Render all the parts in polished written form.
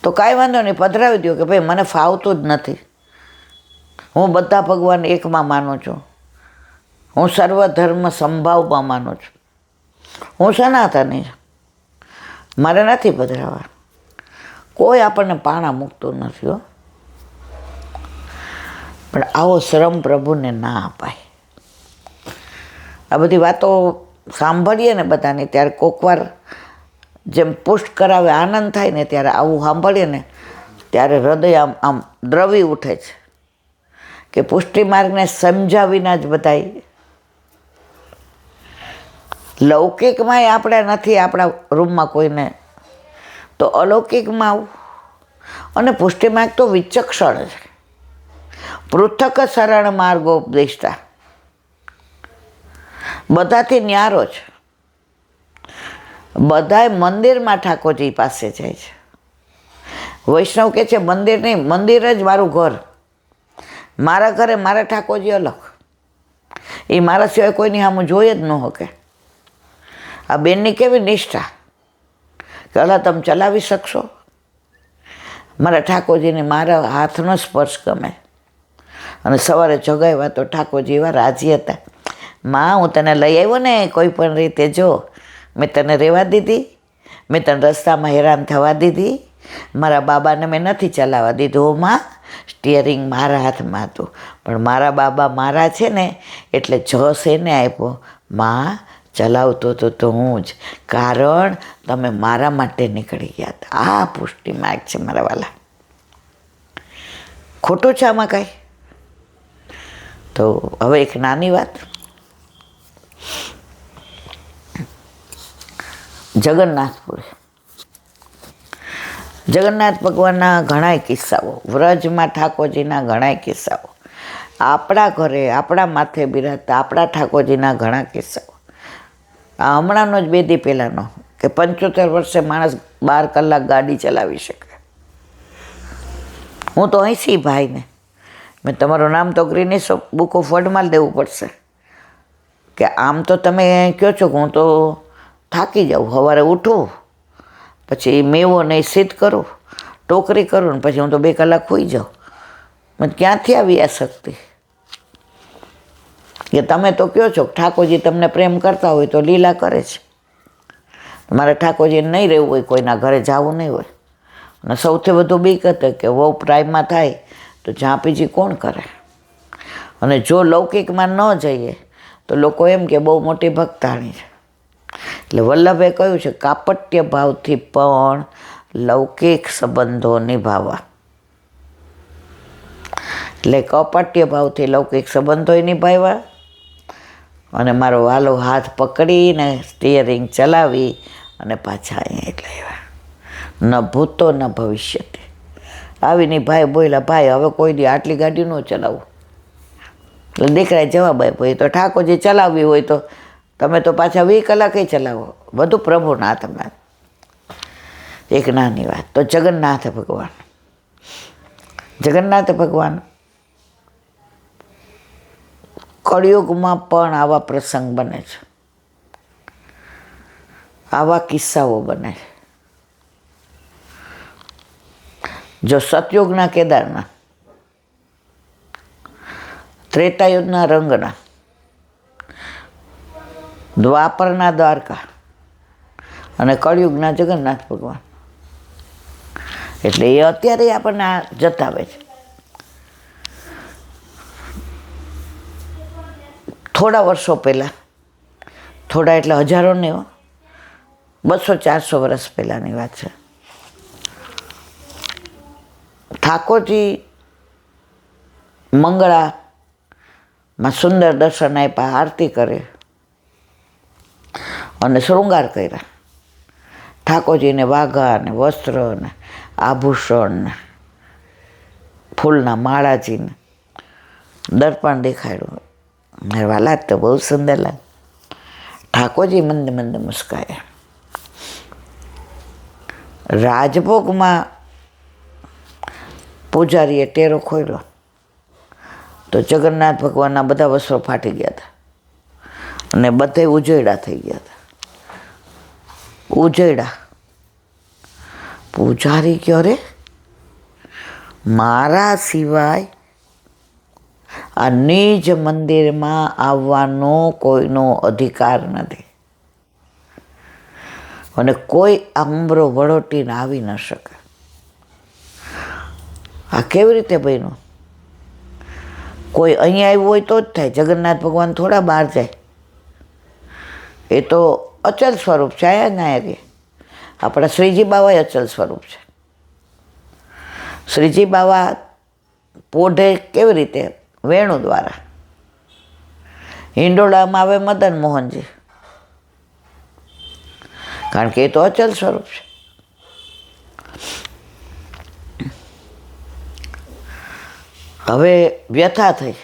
તો કાંઈ વાંધો નહીં, પધરાવી દો કે ભાઈ મને ફાવતું જ નથી, હું બધા ભગવાન એકમાં માનું છું, હું સર્વધર્મ સંભાવમાં માનું છું, હું સનાતની છું, મારે નથી પધરાવા. કોઈ આપણને પાણા મૂકતું નથી હો. પણ આવો શ્રમ પ્રભુને ના અપાય. આ બધી વાતો સાંભળીએ ને બધાની ત્યારે કોકવાર જેમ પુષ્ટ કરાવે આનંદ થાય ને, ત્યારે આવું સાંભળીએ ને ત્યારે હૃદય આમ આમ દ્રવી ઉઠે છે કે પુષ્ટિ માર્ગને સમજાવીને જ બધાય. લૌકિકમાંય આપણે નથી આપણા રૂમમાં કોઈને, તો અલૌકિકમાં આવું. અને પુષ્ટિ માર્ગ તો વિચક્ષણ છે, પૃથક શરણ માર્ગો ઉપદેશતા, બધાથી ન્યારો છે. બધાય મંદિરમાં ઠાકોરજી પાસે જાય છે. વૈષ્ણવ કહે છે મંદિર નહીં, મંદિર જ મારું ઘર, મારા ઘરે મારા ઠાકોરજી અલગ, એ મારા સિવાય કોઈની સામે જોઈ જ ન શકે. આ બેનની કેવી નિષ્ઠા કે અલા તમે ચલાવી શકશો. મારા ઠાકોરજીને મારા હાથનો સ્પર્શ ગમે. અને સવારે જગાવ્યા તો ઠાકોરજી એવા રાજી હતા, માં હું તને લઈ આવ્યો ને કોઈ પણ રીતે, જો મેં તને રહેવા દીધી, મેં તને રસ્તામાં હેરાન થવા દીધી, મારા બાબાને મેં નથી ચલાવવા દીધું. માં સ્ટિયરિંગ મારા હાથમાં હતું, પણ મારા બાબા મારા છે ને એટલે જસ એને આપ્યો. માં ચલાવતો તો હું જ, કારણ તમે મારા માટે નીકળી ગયા હતા. આ પુષ્ટિ માર્ગ છે મારા વાલા. ખોટું છે આમાં કાંઈ? તો હવે એક નાની વાત, જગન્નાથપુરી. જગન્નાથ ભગવાનના ઘણાય કિસ્સાઓ, વ્રજમાં ઠાકોરજીના ઘણાય કિસ્સાઓ, આપણા ઘરે આપણા માથે બિરાજતા આપણા ઠાકોરજીના ઘણા કિસ્સાઓ. આ હમણાંનો જ 2 દી પહેલાંનો કે 75 વર્ષે માણસ 12 કલાક ગાડી ચલાવી શકે. હું તો અહીંથી ભાઈને મેં તમારું નામ તો ગ્રીનિશ બુક ઓફ વર્લ્ડમાં દેવું પડશે કે આમ તો તમે કહો છો કે હું તો થાકી જાઉં, સવારે ઉઠું પછી મેવો નહીં સિદ્ધ કરું, ટોકરી કરું ને પછી હું તો 2 કલાક સૂઈ જાઉં. મને ક્યાંથી આવી આ શક્તિ? કે તમે તો કહો છો ઠાકોરજી તમને પ્રેમ કરતા હોય તો લીલા કરે છે. મારે ઠાકોરજીને નહીં રહેવું હોય, કોઈના ઘરે જવું નહીં હોય. અને સૌથી વધુ બીક હતી કે વહુ પ્રાઇમમાં થાય તો ઝાંપીજી કોણ કરે. અને જો લૌકિકમાં ન જઈએ તો લોકો એમ કે બહુ મોટી ભક્તાણી છે. એટલે વલ્લભે કહ્યું છે કાપટ્ય ભાવથી પણ લૌકિક સંબંધો નિભાવવા. એટલે કપટ્ય ભાવથી લૌકિક સંબંધોય નિભાવ્યા અને મારો વાલો હાથ પકડીને સ્ટિયરિંગ ચલાવી અને પાછા અહીંયા એટલે આવ્યા. ન ભૂતો ન ભવિષ્યતે. આવીને ભાઈ બોલ્યા, ભાઈ હવે કોઈ દી આટલી ગાડી ન ચલાવું. એટલે દીકરાએ જવાબ આપ્યો, એ તો ઠાકોરજી ચલાવવી હોય તો તમે તો પાછા 20 કલાકે ચલાવો, બધું પ્રભુના હાથમાં. એક નાની વાત તો જગન્નાથ ભગવાન. જગન્નાથ ભગવાન કળિયુગમાં પણ આવા પ્રસંગ બને છે, આવા કિસ્સાઓ બને છે. જો સતયુગના કેદારના, ત્રેતાયુગના રંગના, દ્વાપરના દ્વારકા અને કળિયુગના જગન્નાથ ભગવાન, એટલે એ અત્યારે આપણને આ જતાવે છે. થોડા વર્ષો પહેલાં, થોડા એટલે હજારો નહીં, 200-400 વર્ષ પહેલાંની વાત છે. ઠાકોરજી મંગળામાં સુંદર દર્શન આપ્યા, આરતી કરે અને શૃંગાર કર્યા. ઠાકોરજીને વાઘા ને વસ્ત્ર ને આભૂષણ ને ફૂલના માળાજીને દર્પણ દેખાડ્યું. મેં વાલા તો બહુ સુંદર લાગે. ઠાકોરજી મંદ મંદ મુસ્કાયા. રાજભોગમાં પૂજારીએ ટેરો ખોલ્યો તો જગન્નાથ ભગવાનના બધા વસ્ત્રો ફાટી ગયા હતા અને બધે ઉજળા થઈ ગયા હતા. ઉજળા. પૂજારી કહ્યો, રે મારા સિવાય આ નિજ મંદિરમાં આવવાનો કોઈનો અધિકાર નથી અને કોઈ આંબરો વળોટીને આવી ન શકે. આ કેવી રીતે બન્યું? કોઈ અહીંયા આવ્યું હોય તો જ થાય. જગન્નાથ ભગવાન થોડા બહાર જાય. એ તો અચલ સ્વરૂપ છે. આયા ના રે આપણા શ્રીજી બાવા અચલ સ્વરૂપ છે. શ્રીજી બાવા પોઢે કેવી રીતે? વેણુ દ્વારા. હિંડોળામાં આવે મદન મોહનજી, કારણ કે એ તો અચલ સ્વરૂપ છે. હવે વ્યથા થઈ.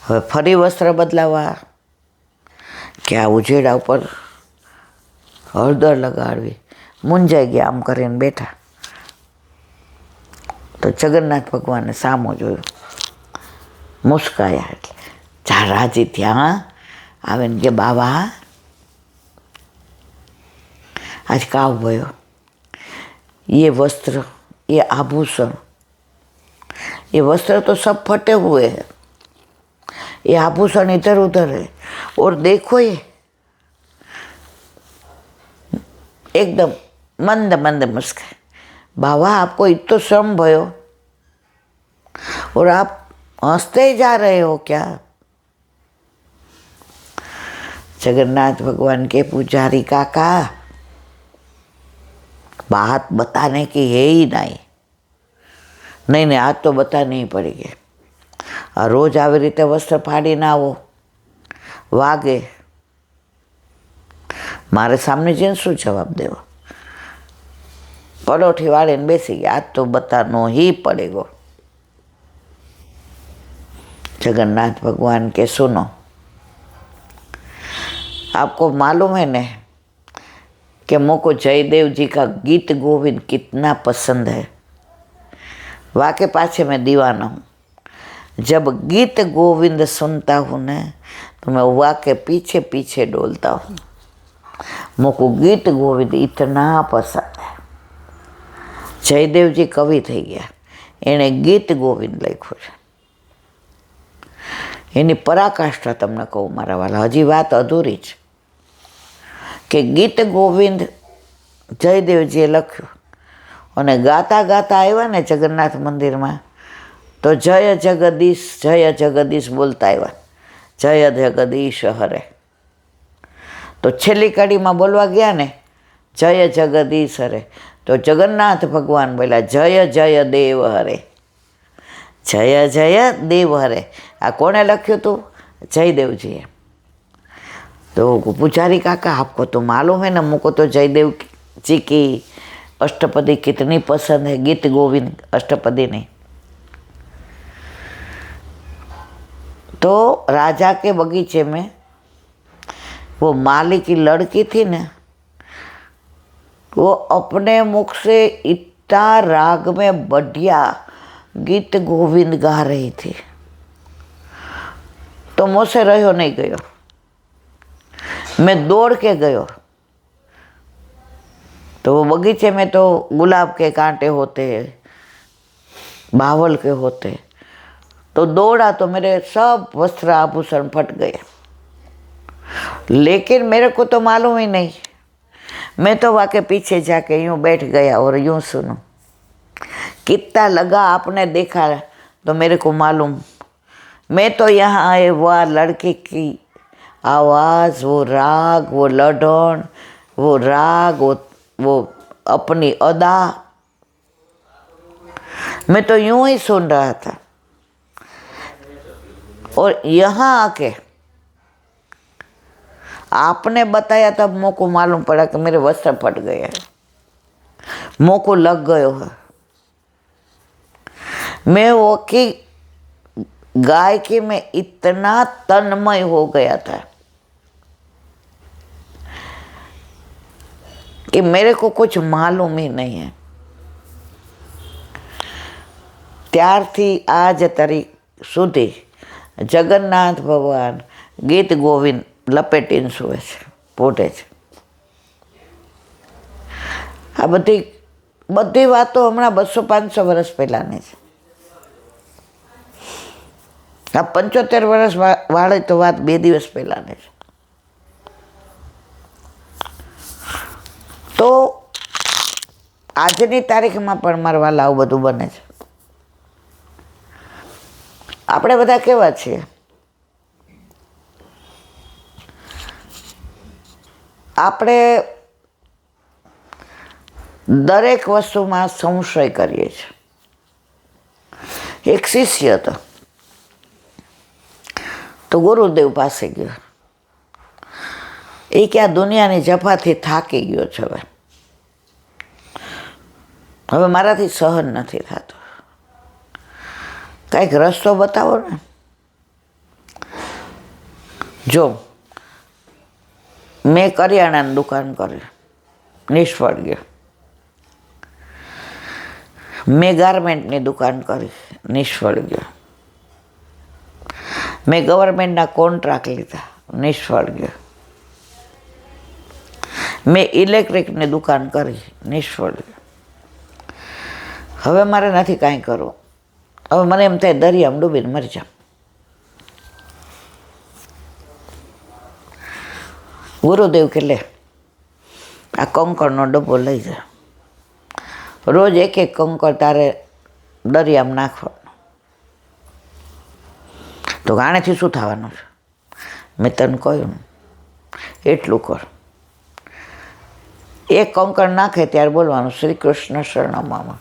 હવે ફરી વસ્ત્ર બદલાવા કે આ ઉજેડા ઉપર હળદર લગાડવી, મૂંઝાઈ ગયા. આમ કરીને બેઠા તો જગન્નાથ ભગવાને સામો જોયું, મુસ્કાયા. એટલે રાજી ત્યાં આવે ને કે બાવા आज काव भयो, ये वस्त्र, ये आभूषण, ये वस्त्र तो सब फटे हुए हैं, ये आभूषण इधर उधर है, और देखो ये एकदम मंद मंद मुस्कान. बाबा आपको इतना श्रम भयो और आप हंसते ही जा रहे हो क्या? जगन्नाथ भगवान के पुजारी काका, बात बताने की है ही नहीं. नहीं आज तो बतानी ही पड़ेगी. रोज આવી રીતે વસ્ત્ર ફાડીને આવો, વાગે, મારે સામને જઈને શું જવાબ દેવો? પરોઠી વાળીને બેસી ગયા. आज तो बतानो ही पड़ेगा. जगन्नाथ भगवान के सुनो, आपको मालूम है न कि मुझको जयदेव जी का गीत गोविंद कितना पसंद है. वाके पाछे मैं दीवाना हूँ. जब गीत गोविंद सुनता हूँ न तो मैं वाके पीछे पीछे डोलता हूँ. मुझको गीत गोविंद इतना पसंद है. जयदेव जी कवि थी गया, एने गीत गोविंद लख्યું છે. એની પરાકાષ્ઠા તમને કહું મારા વાલા, હજી વાત અધૂરી છે. કે ગીત ગોવિંદ જયદેવજીએ લખ્યું અને ગાતા ગાતા આવ્યા ને જગન્નાથ મંદિરમાં તો જય જગદીશ બોલતા આવ્યા. જય જગદીશ હરે. તો છેલ્લી કડીમાં બોલવા ગયા ને જય જગદીશ હરે, તો જગન્નાથ ભગવાન બોલ્યા જય જય દેવ હરે. જય જય દેવ હરે. આ કોણે લખ્યું હતું? जयदेव तो पुजारी काका आपको तो मालूम है ना, मुझको तो जयदेव जी की अष्टपदी कितनी पसंद है, गीत गोविंद अष्टपदी नहीं. तो राजा के बगीचे में वो माली की लड़की थी ना, वो अपने मुख से इतना राग में बढ़िया गीत गोविंद गा रही थी, तो मुझसे रहो नहीं गयो. मैं दौड़ के गयो. तो वो बगीचे में तो गुलाब के कांटे होते, बावल के होते, तो दौड़ा तो मेरे सब वस्त्र आभूषण फट गए. लेकिन मेरे को तो मालूम ही नहीं. मैं तो वहाँ के पीछे जाके यूँ बैठ गया और यूँ सुनो. कितना लगा आपने देखा तो मेरे को मालूम. मैं तो यहाँ आए, वह लड़के की आवाज़, वो राग, वो लढ़न, वो राग, वो अपनी अदा, मैं तो यूं ही सुन रहा था. और यहाँ आके आपने बताया तब मुझको मालूम पड़ा कि मेरे वस्त्र फट गए हैं, मुझको लग गयो है. मैं वो की गायकी में इतना तन्मय हो गया था कि मेरे को कुछ मालूम ही नहीं है. ત્યારથી આજ તારીખ સુધી જગન્નાથ ભગવાન ગીત ગોવિંદ લપેટીને સૂવે છે, પોતે છે. આ બધી બધી વાતો હમણાં 200-500 વર્ષ પહેલાંની છે. આ 75 વર્ષ વાળે તો વાત 2 દિવસ પહેલાંની છે. તો આજની તારીખમાં પણ મારા વાલા આવું બધું બને છે. આપણે બધા કેવા છીએ? આપણે દરેક વસ્તુમાં સંશય કરીએ છીએ. એક શિષ્ય હતો, તો ગુરુદેવ પાસે ગયો. એ કે આ દુનિયાની જફાથી થાકી ગયો છે, હવે મારાથી સહન નથી થતું, કંઈક રસ્તો બતાવો ને. જો મેં કરિયાણાની દુકાન કરી, નિષ્ફળ ગયો. મેં ગાર્મેન્ટની દુકાન કરી, નિષ્ફળ ગયો. મેં ગવર્મેન્ટના કોન્ટ્રાક્ટ લીધા, નિષ્ફળ ગયો. મેં ઇલેક્ટ્રિકની દુકાન કરી, નિષ્ફળ ગયો. હવે મારે નથી કાંઈ કરવું. હવે મને એમ થાય દરિયામાં ડૂબીને મરી જાઉં. ગુરુદેવ કે લે આ કંકરનો ડબ્બો લઈ જા, રોજ એક કંકર તારે દરિયામાં નાખવાનું. તો આનેથી શું થવાનું છે? મેં તને કહ્યું એટલું કર. એક કંકર નાખે ત્યારે બોલવાનું શ્રી કૃષ્ણ શરણમ,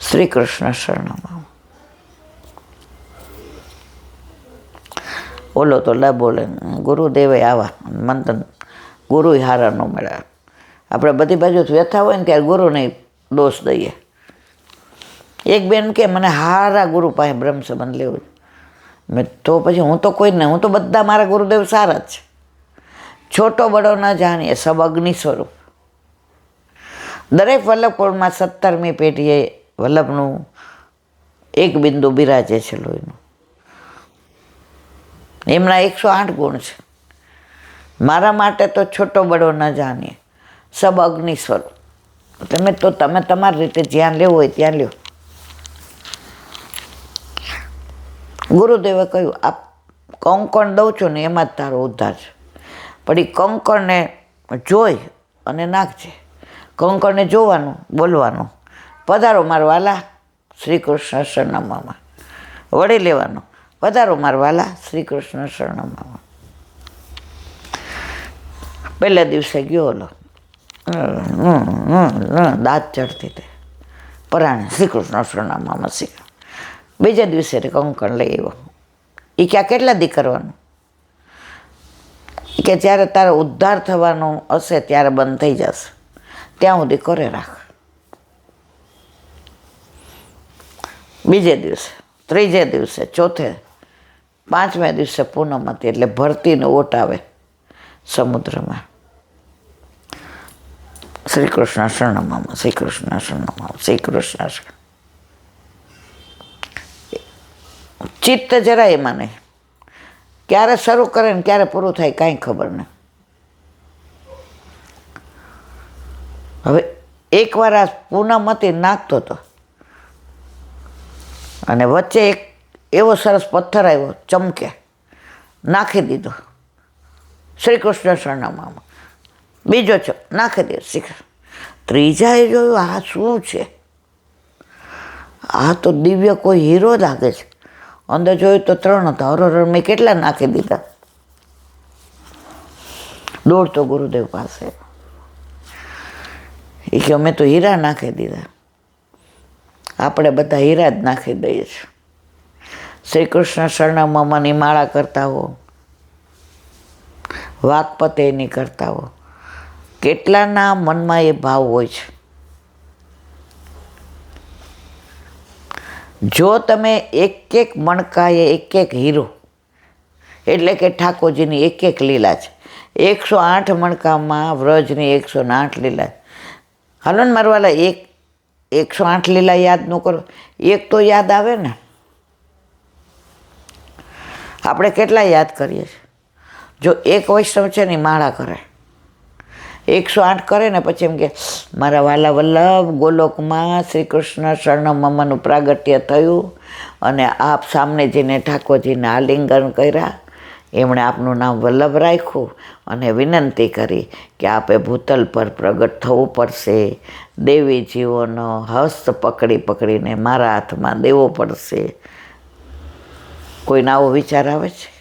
શ્રી કૃષ્ણ શરણમ. ઓલો તો લા બોલે ગુરુદેવે આવા મંતન, ગુરુ હારા ન મળ્યા. આપણે બધી બાજુ વ્યથા હોય ને ત્યારે ગુરુને દોષ દઈએ. એક બેન કે મને હારા ગુરુ પાસે બ્રહ્મ સંબંધ લેવો. મેં તો પછી હું તો કોઈ નહીં, હું તો બધા મારા ગુરુદેવ સારા જ છે. છોટો બડો ન જાણીએ, સબ અગ્નિ સ્વરૂપ. દરેક વલ્લભકુળમાં 17મી પેઢીએ વલ્લભનું એક બિંદુ બિરાજે છે લોહીનું. એમના 108 ગુણ છે. મારા માટે તો છોટો બડો ન જાણીએ, સબ અગ્નિ સ્વરૂપ. તમે તમારી રીતે જ્યાં લેવું હોય ત્યાં લ્યો. ગુરુદેવે કહ્યું આ કંકણ દઉં છું ને એમાં જ તારો ઉદ્ધાર છે, પણ એ કંકણને જોઈ અને નાખજે. કંકણને જોવાનું, બોલવાનું પધારો મારા વાલા શ્રી કૃષ્ણ શરણમમાં, વળી લેવાનું પધારો મારા વાલા શ્રી કૃષ્ણ શરણમમાં. પહેલા દિવસે ગયો ઓલો દાંત ચડતી તે પરાણે શ્રી કૃષ્ણ શરણમમાં શીખ. બીજા દિવસે કંકણ લઈ આવ્યો. એ ક્યાં કેટલા દી કરવાનું? કે જ્યારે તારો ઉદ્ધાર થવાનો હશે ત્યારે બંધ થઈ જશે, ત્યાં સુધી કરે રાખ. બીજે દિવસે, ત્રીજે દિવસે, ચોથે, 5મે દિવસે પૂનમ હતી એટલે ભરતીને ઓટ આવે સમુદ્રમાં. શ્રી કૃષ્ણ શરણમાં, શ્રી કૃષ્ણ શરણમાં, શ્રી કૃષ્ણ શરણ. ચિત્ત જરાય એમાં નહીં. ક્યારે શરૂ કરે ને ક્યારે પૂરું થાય કાંઈ ખબર નહીં. હવે એકવાર આ પૂનમ હતી નાખતો હતો અને વચ્ચે એક એવો સરસ પથ્થર આવ્યો ચમકે, નાખી દીધો શ્રી કૃષ્ણ શરણમાં. બીજો છો નાખી દીધો શીખ. ત્રીજાએ જોયું આ શું છે? આ તો દિવ્ય કોઈ હીરો લાગે છે. અંદર જોયું તો 3 હતા. હર મેં કેટલા નાખી દીધા. દોડતો ગુરુદેવ પાસે. એ કે અમે તો હીરા નાખી દીધા. આપણે બધા હીરા જ નાખી દઈએ છીએ. શ્રી કૃષ્ણ શરણમની માળા કરતા હો, વાકપતેની કરતા હો, કેટલાના મનમાં એ ભાવ હોય છે. જો તમે એક મણકાએ એક હીરો, એટલે કે ઠાકોરજીની એક લીલા છે. 108 મણકામાં વ્રજની 108 લીલા. હાલો ને મારા વાલા 108 લીલા યાદ ન કરો, એક તો યાદ આવે ને. આપણે કેટલા યાદ કરીએ છીએ? જો એક વૈષ્ણવ છે ને માળા કરે, 108 કરે ને પછી એમ કે મારા વાલા વલ્લભ ગોલોકમાં શ્રી કૃષ્ણ શરણમનું પ્રાગટ્ય થયું અને આપ સામને જઈને ઠાકોરજીને આલિંગન કર્યા. એમણે આપનું નામ વલ્લભ રાખ્યું અને વિનંતી કરી કે આપે ભૂતલ પર પ્રગટ થવું પડશે. દેવી જીવોનો હસ્ત પકડીને મારા હાથમાં દેવો પડશે. કોઈને આવો વિચાર આવે છે?